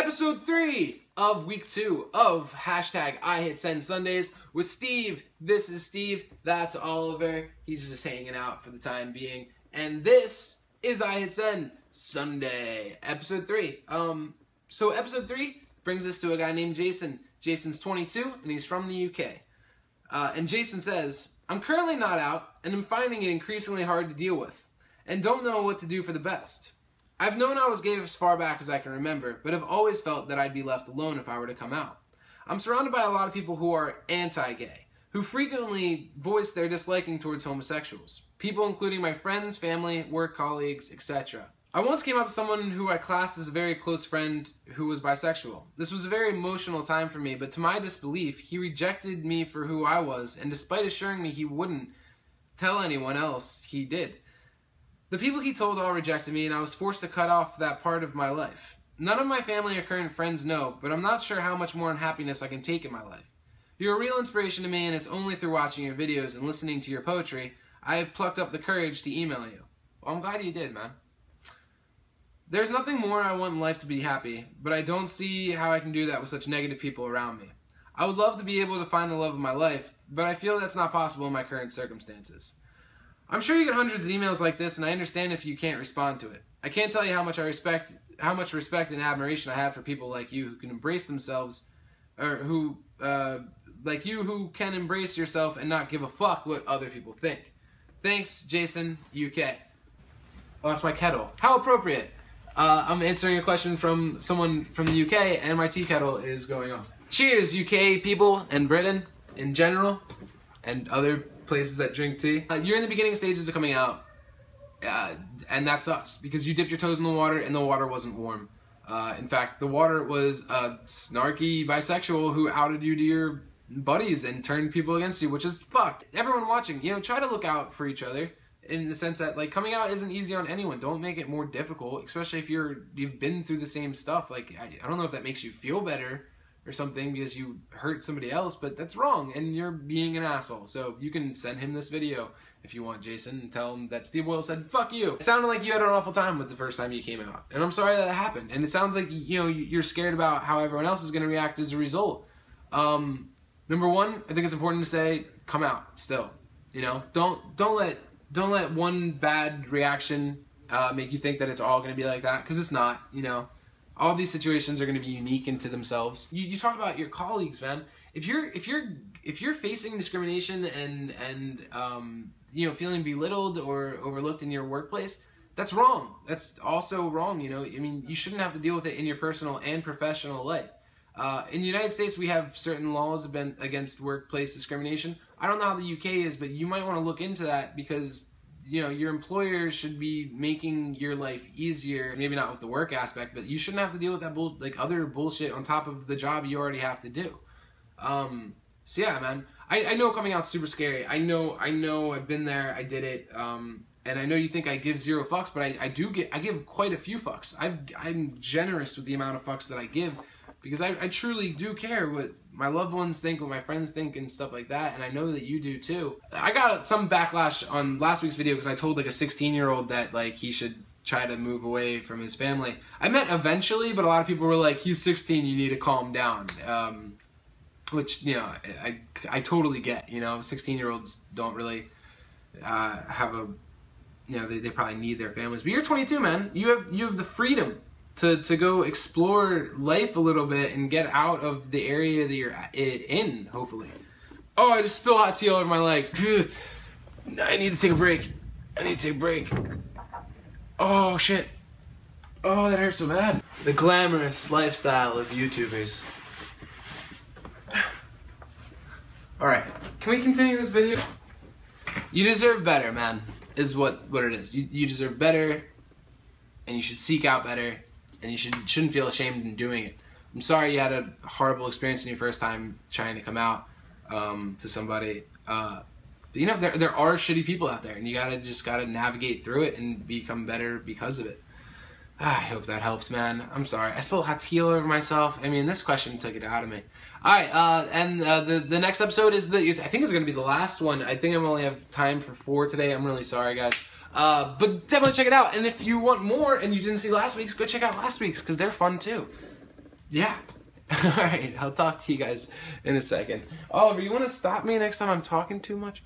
Episode 3 of week 2 of hashtag iHitSendSundays with Steve. This is Steve. That's Oliver. He's just hanging out for the time being. And this is iHitSendSunday, episode 3. So episode 3 brings us to a guy named Jason. Jason's 22 and he's from the UK. And Jason says, I'm currently not out and I'm finding it increasingly hard to deal with and don't know what to do for the best. I've known I was gay as far back as I can remember, but have always felt that I'd be left alone if I were to come out. I'm surrounded by a lot of people who are anti-gay, who frequently voice their disliking towards homosexuals. People including my friends, family, work colleagues, etc. I once came out to someone who I classed as a very close friend who was bisexual. This was a very emotional time for me, but to my disbelief, he rejected me for who I was, and despite assuring me he wouldn't tell anyone else, he did. The people he told all rejected me, and I was forced to cut off that part of my life. None of my family or current friends know, but I'm not sure how much more unhappiness I can take in my life. You're a real inspiration to me, and it's only through watching your videos and listening to your poetry I have plucked up the courage to email you. Well, I'm glad you did, man. There's nothing more I want in life to be happy, but I don't see how I can do that with such negative people around me. I would love to be able to find the love of my life, but I feel that's not possible in my current circumstances. I'm sure you get hundreds of emails like this, and I understand if you can't respond to it. I can't tell you how much respect and admiration I have for people like you who can embrace themselves, or who, like you, who can embrace yourself and not give a fuck what other people think. Thanks, Jason, UK. Oh, that's my kettle. How appropriate. I'm answering a question from someone from the UK, and my tea kettle is going off. Cheers, UK people, and Britain in general, and other places that drink tea. You're in the beginning stages of coming out, and that sucks because you dipped your toes in the water and the water wasn't warm. In fact, the water was a snarky bisexual who outed you to your buddies and turned people against you, which is fucked. Everyone watching, try to look out for each other in the sense that, like, coming out isn't easy on anyone. Don't make it more difficult, especially if you've been through the same stuff. Like, I don't know if that makes you feel better or something because you hurt somebody else, but that's wrong and you're being an asshole. So you can send him this video if you want, Jason, and tell him that Steve Boyle said fuck you. It sounded like you had an awful time with the first time you came out, and I'm sorry that happened. And it sounds like you're scared about how everyone else is going to react as a result. Number one, I think it's important to say come out still. Don't let one bad reaction make you think that it's all going to be like that, because it's not. All these situations are going to be unique into themselves. You talk about your colleagues, man. If you're facing discrimination and feeling belittled or overlooked in your workplace, that's wrong. That's also wrong. You shouldn't have to deal with it in your personal and professional life. In the United States, we have certain laws against workplace discrimination. I don't know how the UK is, but you might want to look into that because your employer should be making your life easier, maybe not with the work aspect, but you shouldn't have to deal with that other bullshit on top of the job you already have to do. So yeah, man, I know coming out's super scary. I know, I've been there, I did it, and I know you think I give zero fucks, but I give quite a few fucks. I'm generous with the amount of fucks that I give, because I truly do care what my loved ones think, what my friends think, and stuff like that, and I know that you do too. I got some backlash on last week's video because I told like a 16-year-old that he should try to move away from his family. I meant eventually, but a lot of people were like, he's 16, you need to calm down. Which, I totally get. 16-year-olds don't really have a, they probably need their families. But you're 22, man. You have the freedom to go explore life a little bit and get out of the area that you're in, hopefully. Oh, I just spilled hot tea all over my legs. I need to take a break. Oh, shit. Oh, that hurts so bad. The glamorous lifestyle of YouTubers. Alright, can we continue this video? You deserve better, man, is what it is. You deserve better, and you should seek out better, and you shouldn't feel ashamed in doing it. I'm sorry you had a horrible experience in your first time trying to come out to somebody. But there are shitty people out there, and you just gotta navigate through it and become better because of it. I hope that helped, man. I'm sorry. I spilled hot tea all over myself. this question took it out of me. Alright, and the next episode I think it's gonna be the last one. I think I only have time for 4 today. I'm really sorry, guys. But definitely check it out. And if you want more and you didn't see last week's, go check out last week's because they're fun too. yeah. All right, I'll talk to you guys in a second. Oliver, you want to stop me next time I'm talking too much?